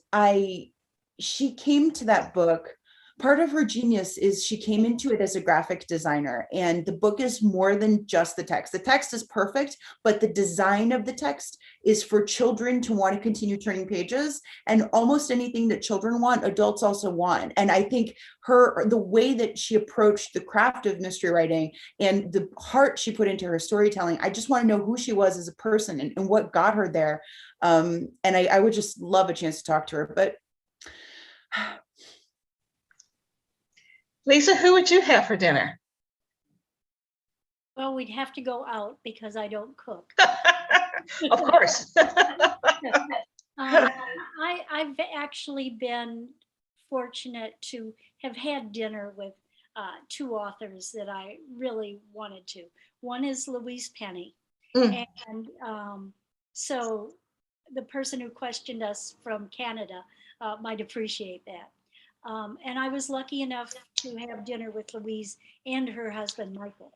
she came to that book. Part of her genius is she came into it as a graphic designer, and the book is more than just the text. The text is perfect, but the design of the text is for children to want to continue turning pages, and almost anything that children want, adults also want. And I think the way that she approached the craft of mystery writing and the heart she put into her storytelling, I just want to know who she was as a person and what got her there. And I would just love a chance to talk to her, but Lisa, who would you have for dinner? Well, we'd have to go out because I don't cook. Of course. I've actually been fortunate to have had dinner with two authors that I really wanted to. One is Louise Penny. And so the person who questioned us from Canada, might appreciate that. And I was lucky enough to have dinner with Louise and her husband, Michael.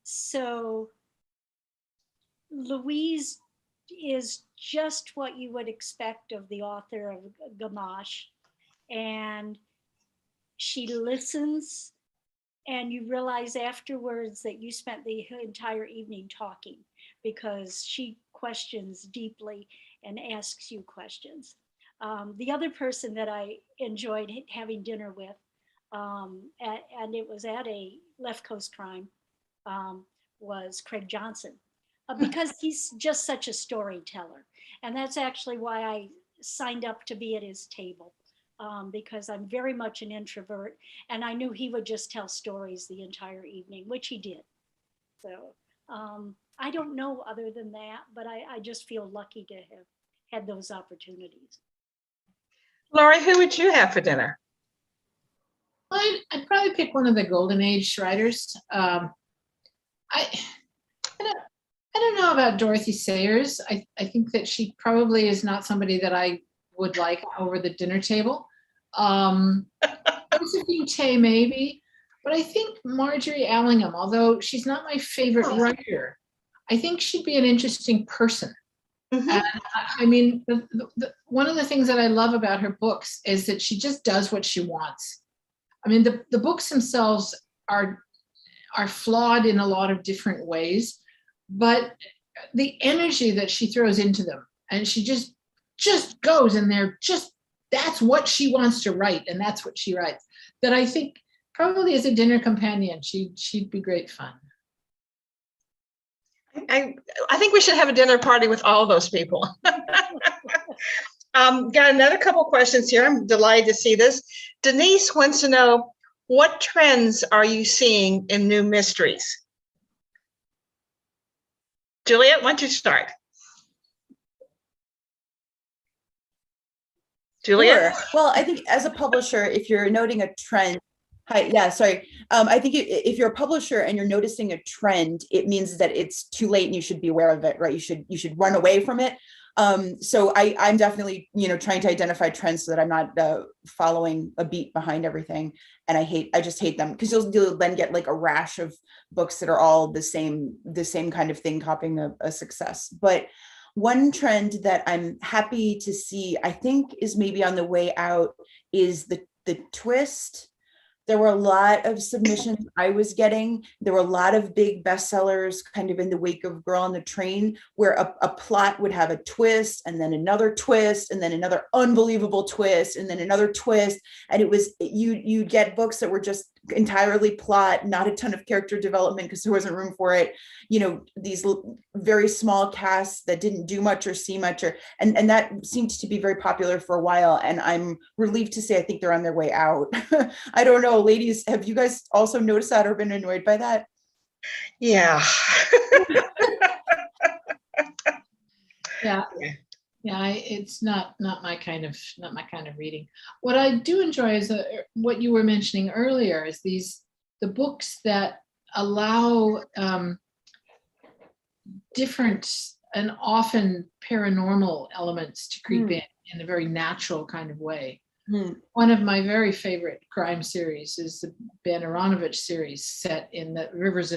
So Louise is just what you would expect of the author of Gamache. And she listens, and you realize afterwards that you spent the entire evening talking, because she questions deeply and asks you questions. The other person that I enjoyed having dinner with, and it was at a Left Coast Crime, was Craig Johnson, because he's just such a storyteller. And that's actually why I signed up to be at his table, because I'm very much an introvert, and I knew he would just tell stories the entire evening, which he did. So I don't know other than that, but I just feel lucky to have had those opportunities. Lori, who would you have for dinner? I'd probably pick one of the Golden Age writers. I don't know about Dorothy Sayers. I think that she probably is not somebody that I would like over the dinner table. Josephine Tay maybe, but I think Marjorie Allingham, although she's not my favorite writer, I think she'd be an interesting person. Mhm. And I mean, one of the things that I love about her books is that she just does what she wants. I mean, the books themselves are flawed in a lot of different ways, but the energy that she throws into them, and she just goes in there, that's what she wants to write, and that's what she writes. That I think probably as a dinner companion, she'd be great fun. I think we should have a dinner party with all those people. Got another couple questions here. I'm delighted to see this. Denise wants to know, what trends are you seeing in new mysteries? Juliet, why don't you start? Juliet? Sure. Well, I think as a publisher, if you're noting a trend, I think if you're a publisher and you're noticing a trend, it means that it's too late and you should be aware of it, right? You should run away from it. So I'm definitely, trying to identify trends so that I'm not following a beat behind everything. And I just hate them, because you'll then get like a rash of books that are all the same kind of thing, copying a success. But one trend that I'm happy to see, I think is maybe on the way out, is the twist. There were a lot of submissions I was getting. There were a lot of big bestsellers kind of in the wake of Girl on the Train, where a plot would have a twist and then another twist and then another unbelievable twist and then another twist. And it was, you'd get books that were just entirely plot, not a ton of character development because there wasn't room for it. These very small casts that didn't do much or see much, and that seemed to be very popular for a while. And I'm relieved to say I think they're on their way out. I don't know, ladies, have you guys also noticed that or been annoyed by that? Yeah. Yeah, it's not my kind of reading. What I do enjoy is what you were mentioning earlier, is the books that allow different and often paranormal elements to creep in a very natural kind of way. One of my very favorite crime series is the Banneranovic series, set in the rivers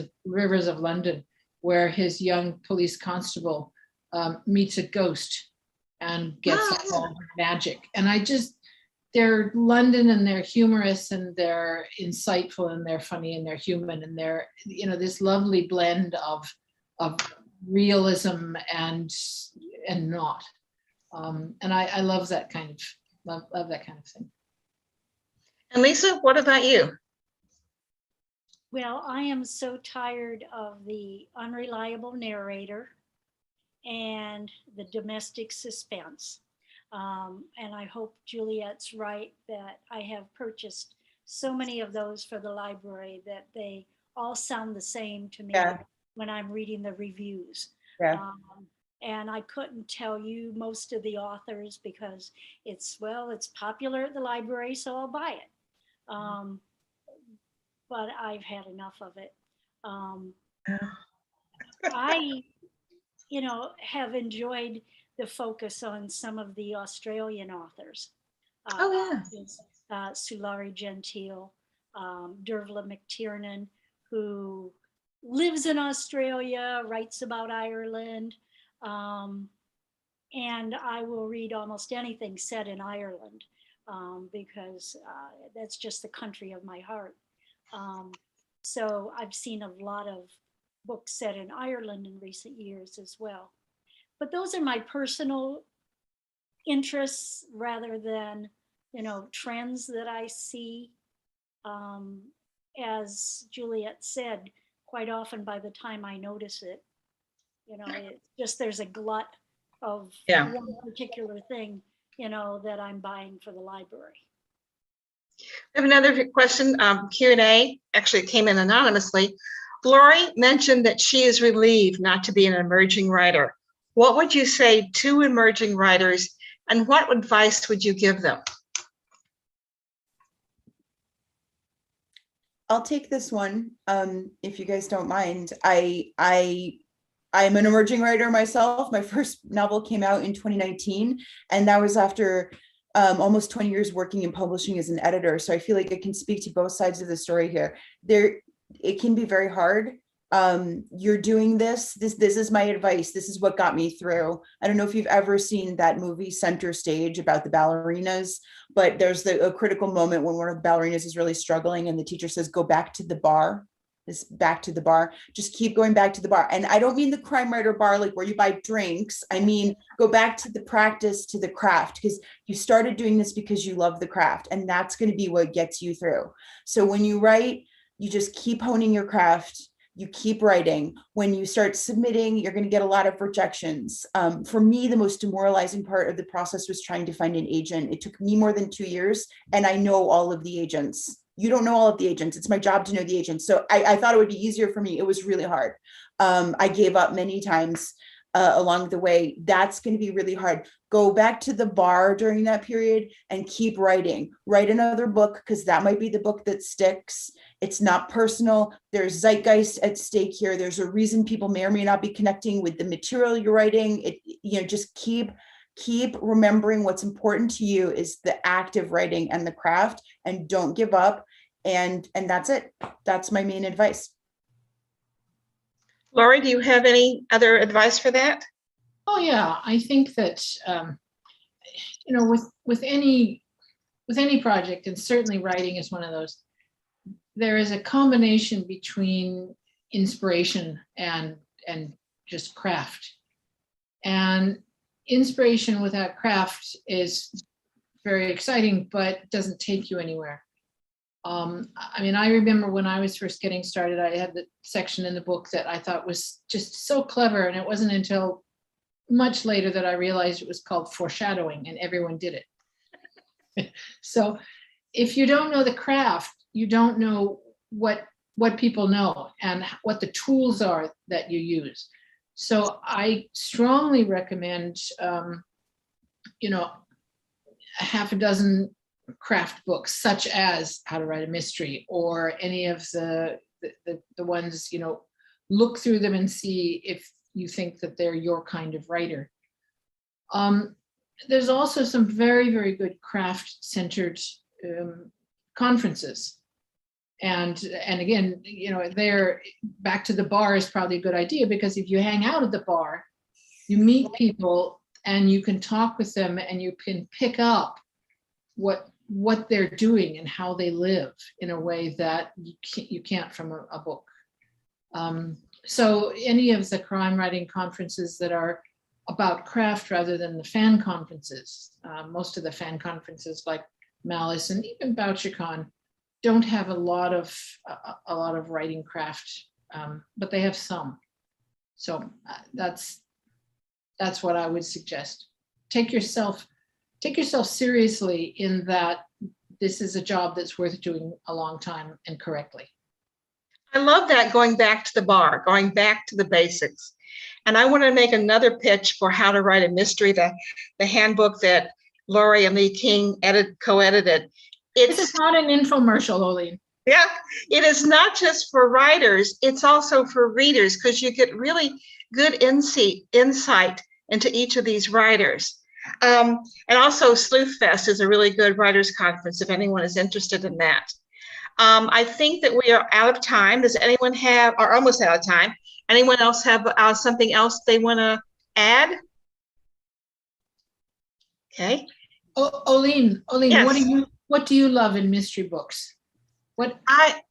of London, where his young police constable meets a ghost and gets all magic. And they're London, and they're humorous, and they're insightful, and they're funny, and they're human, and they're this lovely blend of realism and not. And I love that kind of love that kind of thing. And Lisa, what about you? Well, I am so tired of the unreliable narrator and the domestic suspense. And I hope Juliet's right that I have purchased so many of those for the library that they all sound the same to me when I'm reading the reviews. Yeah. And I couldn't tell you most of the authors because it's popular at the library, so I'll buy it. But I've had enough of it. I have enjoyed the focus on some of the Australian authors. Oh, yeah. Is, Sulari Gentile, Dervla McTiernan, who lives in Australia, writes about Ireland. And I will read almost anything set in Ireland because that's just the country of my heart. So I've seen a lot of books set in Ireland in recent years as well. But those are my personal interests rather than, trends that I see. As Juliet said, quite often by the time I notice it, it's just there's a glut of one particular thing, that I'm buying for the library. I have another question, Q&A, actually it came in anonymously. Lori mentioned that she is relieved not to be an emerging writer. What would you say to emerging writers, and what advice would you give them? I'll take this one, if you guys don't mind. I'm an emerging writer myself. My first novel came out in 2019, and that was after almost 20 years working in publishing as an editor. So I feel like I can speak to both sides of the story here. It can be very hard. You're doing this is my advice. This is what got me through. I don't know if you've ever seen that movie Center Stage about the ballerinas, but there's a critical moment when one of the ballerinas is really struggling and the teacher says, go back to the bar. Back to the bar, just keep going back to the bar. And I don't mean the crime writer bar, like where you buy drinks. I mean, go back to the practice, to the craft, because you started doing this because you love the craft, and that's going to be what gets you through. So when you write, you just keep honing your craft. You keep writing. When you start submitting, you're going to get a lot of rejections. For me, the most demoralizing part of the process was trying to find an agent. It took me more than 2 years, and I know all of the agents. You don't know all of the agents. It's my job to know the agents. So I thought it would be easier for me. It was really hard. I gave up many times along the way. That's going to be really hard. Go back to the bar during that period and keep writing. Write another book, because that might be the book that sticks. It's not personal. There's zeitgeist at stake here. There's a reason people may or may not be connecting with the material you're writing. Just keep remembering what's important to you is the act of writing and the craft, and don't give up. And that's it. That's my main advice. Lori, do you have any other advice for that? Oh yeah, I think that with any project, and certainly writing is one of those, there is a combination between inspiration and just craft. And inspiration without craft is very exciting, but doesn't take you anywhere. I remember when I was first getting started, I had the section in the book that I thought was just so clever, and it wasn't until much later that I realized it was called foreshadowing, and everyone did it. So if you don't know the craft, you don't know what people know and what the tools are that you use. So I strongly recommend, a half a dozen craft books, such as How to Write a Mystery, or any of the ones, look through them and see if you think that they're your kind of writer. There's also some very, very good craft-centered conferences. And again, they're back to the bar is probably a good idea, because if you hang out at the bar, you meet people and you can talk with them and you can pick up what they're doing and how they live in a way that you can't from a book. So any of the crime writing conferences that are about craft rather than the fan conferences, most of the fan conferences like Malice and even BoucherCon don't have a lot of writing craft, but they have some. So that's what I would suggest. Take yourself seriously in that this is a job that's worth doing a long time and correctly. I love that, going back to the bar, going back to the basics. And I want to make another pitch for How to Write a Mystery, the handbook that Lori and Lee King co-edited. This is not an infomercial, Oline. Yeah, it is not just for writers, it's also for readers, because you get really good insight into each of these writers. And also Sleuth Fest is a really good writers conference if anyone is interested in that. I think that we are out of time. Does anyone have, or almost out of time, anyone else have something else they want to add? Okay. Oline, Yes. what do you love in mystery books? What I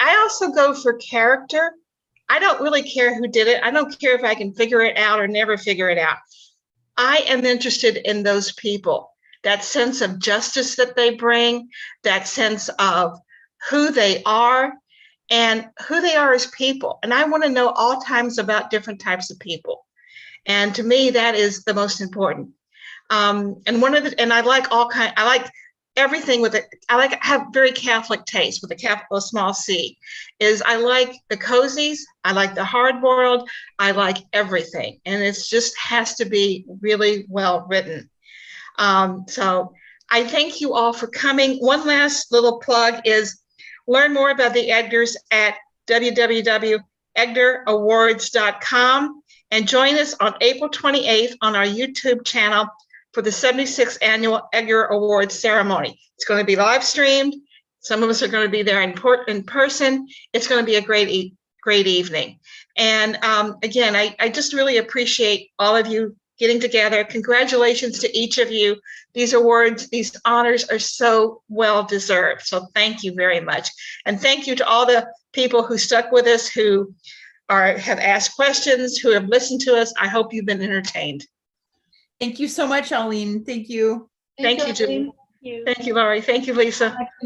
also go for character. I don't really care who did it. I don't care if I can figure it out or never figure it out. I am interested in those people, that sense of justice that they bring, that sense of who they are and who they are as people. And I want to know all times about different types of people. And to me, that is the most important. And I like I like everything with it. I have very Catholic taste with a small c, is I like the cozies, I like the hard boiled, I like everything. And it just has to be really well written. So I thank you all for coming. One last little plug is learn more about the Edgars at www.edgarawards.com and join us on April 28th on our YouTube channel for the 76th annual Edgar Awards ceremony. It's going to be live streamed. Some of us are going to be there in person. It's going to be a great evening. And again, I just really appreciate all of you getting together. Congratulations to each of you. These awards, these honors are so well deserved. So thank you very much. And thank you to all the people who stuck with us, who have asked questions, who have listened to us. I hope you've been entertained. Thank you so much, Aline. Thank you. Thank you, Julie. You. Thank you, Laurie. Thank you, Lisa.